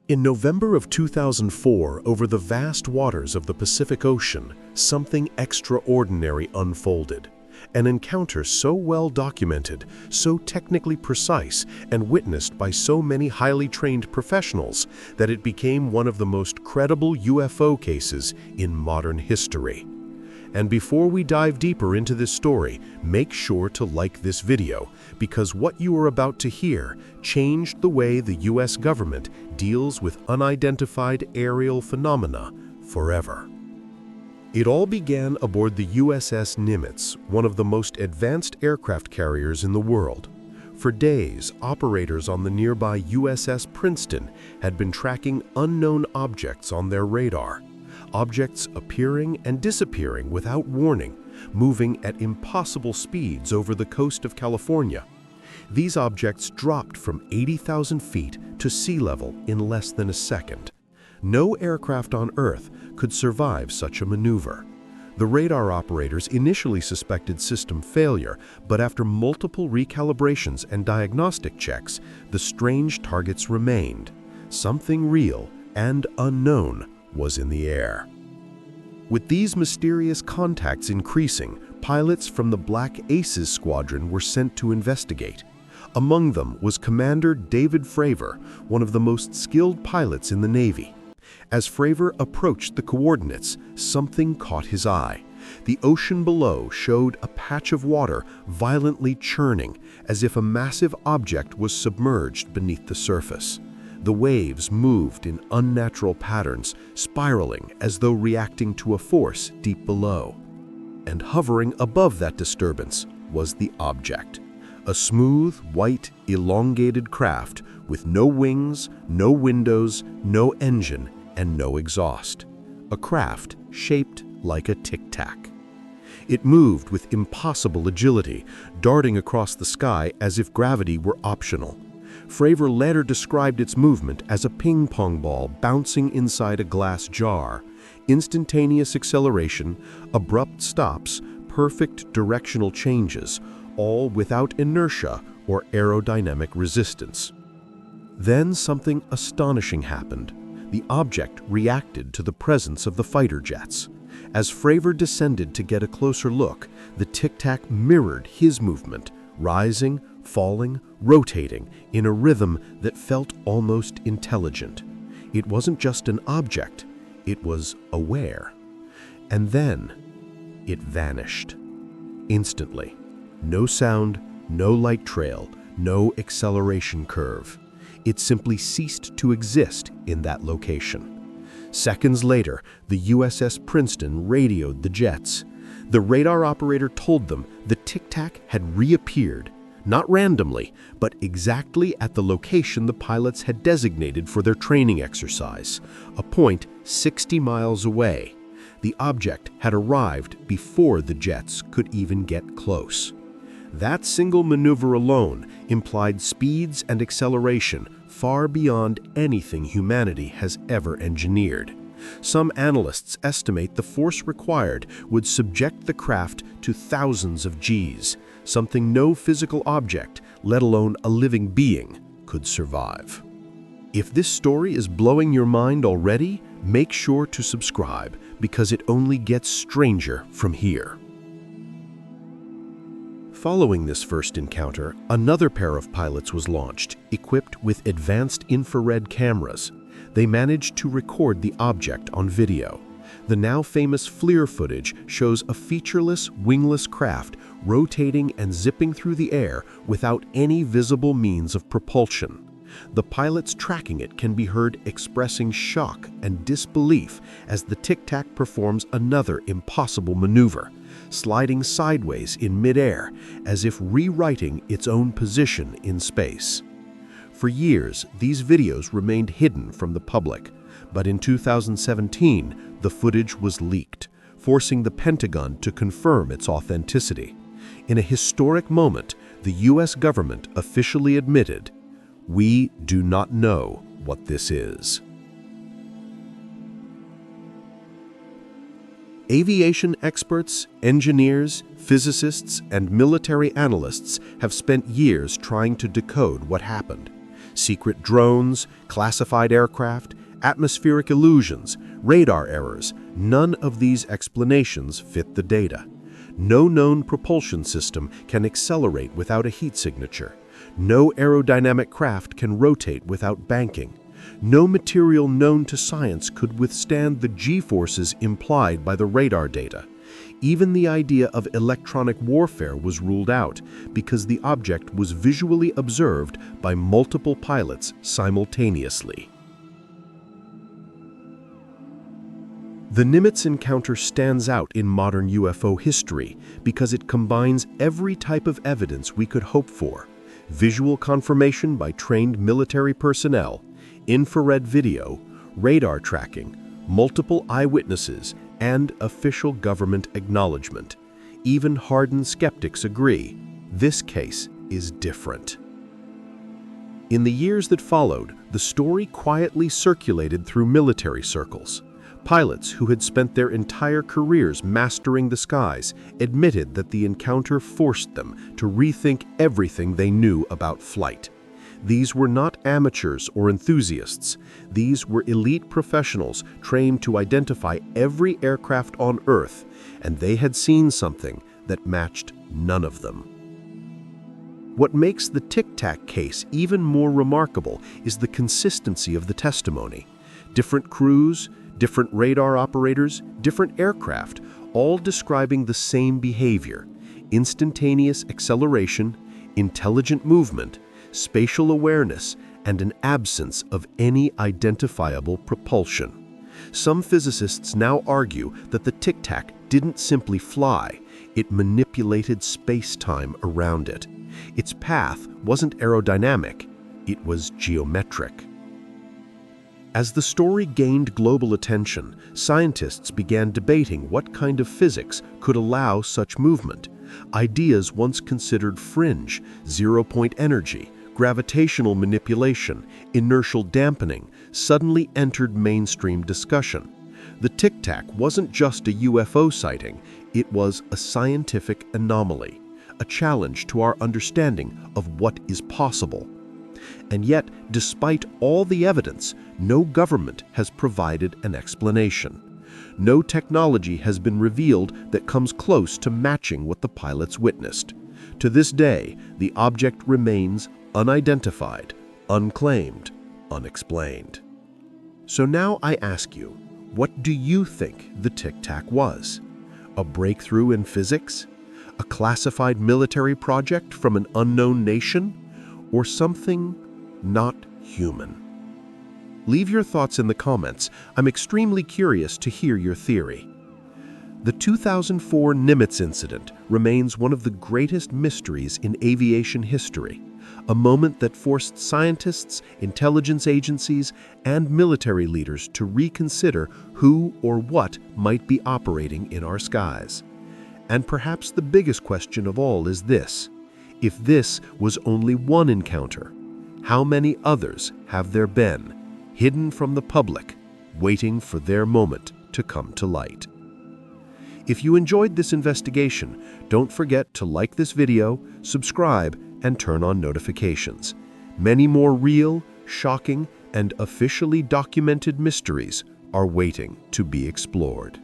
In November of 2004, over the vast waters of the Pacific Ocean, something extraordinary unfolded. An encounter so well documented, so technically precise, and witnessed by so many highly trained professionals that it became one of the most credible UFO cases in modern history. And before we dive deeper into this story, make sure to like this video, because what you are about to hear changed the way the US government deals with unidentified aerial phenomena forever. It all began aboard the USS Nimitz, one of the most advanced aircraft carriers in the world. For days, operators on the nearby USS Princeton had been tracking unknown objects on their radar. Objects appearing and disappearing without warning, moving at impossible speeds over the coast of California. These objects dropped from 80,000 feet to sea level in less than a second. No aircraft on Earth could survive such a maneuver. The radar operators initially suspected system failure, but after multiple recalibrations and diagnostic checks, the strange targets remained. Something real and unknown was in the air. With these mysterious contacts increasing, pilots from the Black Aces Squadron were sent to investigate. Among them was Commander David Fravor, one of the most skilled pilots in the Navy. As Fravor approached the coordinates, something caught his eye. The ocean below showed a patch of water violently churning, as if a massive object was submerged beneath the surface. The waves moved in unnatural patterns, spiraling as though reacting to a force deep below. And hovering above that disturbance was the object. A smooth, white, elongated craft with no wings, no windows, no engine, and no exhaust. A craft shaped like a tic-tac. It moved with impossible agility, darting across the sky as if gravity were optional. Fravor later described its movement as a ping-pong ball bouncing inside a glass jar. Instantaneous acceleration, abrupt stops, perfect directional changes, all without inertia or aerodynamic resistance. Then something astonishing happened. The object reacted to the presence of the fighter jets. As Fravor descended to get a closer look, the tic-tac mirrored his movement, rising, falling, rotating in a rhythm that felt almost intelligent. It wasn't just an object, it was aware. And then it vanished. Instantly. No sound, no light trail, no acceleration curve. It simply ceased to exist in that location. Seconds later, the USS Princeton radioed the jets. The radar operator told them the tic-tac had reappeared, not randomly, but exactly at the location the pilots had designated for their training exercise, a point 60 miles away. The object had arrived before the jets could even get close. That single maneuver alone implied speeds and acceleration far beyond anything humanity has ever engineered. Some analysts estimate the force required would subject the craft to thousands of Gs, something no physical object, let alone a living being, could survive. If this story is blowing your mind already, make sure to subscribe, because it only gets stranger from here. Following this first encounter, another pair of pilots was launched, equipped with advanced infrared cameras. They managed to record the object on video. The now famous FLIR footage shows a featureless, wingless craft rotating and zipping through the air without any visible means of propulsion. The pilots tracking it can be heard expressing shock and disbelief as the tic-tac performs another impossible maneuver, sliding sideways in midair as if rewriting its own position in space. For years, these videos remained hidden from the public, but in 2017, the footage was leaked, forcing the Pentagon to confirm its authenticity. In a historic moment, the US government officially admitted, "We do not know what this is." Aviation experts, engineers, physicists, and military analysts have spent years trying to decode what happened. Secret drones, classified aircraft, atmospheric illusions, radar errors, none of these explanations fit the data. No known propulsion system can accelerate without a heat signature. No aerodynamic craft can rotate without banking. No material known to science could withstand the G-forces implied by the radar data. Even the idea of electronic warfare was ruled out because the object was visually observed by multiple pilots simultaneously. The Nimitz encounter stands out in modern UFO history because it combines every type of evidence we could hope for: visual confirmation by trained military personnel, infrared video, radar tracking, multiple eyewitnesses, and official government acknowledgement. Even hardened skeptics agree, this case is different. In the years that followed, the story quietly circulated through military circles. Pilots who had spent their entire careers mastering the skies admitted that the encounter forced them to rethink everything they knew about flight. These were not amateurs or enthusiasts. These were elite professionals trained to identify every aircraft on Earth, and they had seen something that matched none of them. What makes the Tic Tac case even more remarkable is the consistency of the testimony. Different crews, different radar operators, different aircraft, all describing the same behavior: instantaneous acceleration, intelligent movement, spatial awareness, and an absence of any identifiable propulsion. Some physicists now argue that the Tic Tac didn't simply fly, it manipulated space-time around it. Its path wasn't aerodynamic, it was geometric. As the story gained global attention, scientists began debating what kind of physics could allow such movement. Ideas once considered fringe, zero-point energy, gravitational manipulation, inertial dampening, suddenly entered mainstream discussion. The Tic Tac wasn't just a UFO sighting, it was a scientific anomaly, a challenge to our understanding of what is possible. And yet, despite all the evidence, no government has provided an explanation. No technology has been revealed that comes close to matching what the pilots witnessed. To this day, the object remains unidentified, unclaimed, unexplained. So now I ask you, what do you think the Tic Tac was? A breakthrough in physics? A classified military project from an unknown nation? Or something not human? Leave your thoughts in the comments. I'm extremely curious to hear your theory. The 2004 Nimitz incident remains one of the greatest mysteries in aviation history, a moment that forced scientists, intelligence agencies, and military leaders to reconsider who or what might be operating in our skies. And perhaps the biggest question of all is this: if this was only one encounter, how many others have there been, hidden from the public, waiting for their moment to come to light? If you enjoyed this investigation, don't forget to like this video, subscribe, and turn on notifications. Many more real, shocking, and officially documented mysteries are waiting to be explored.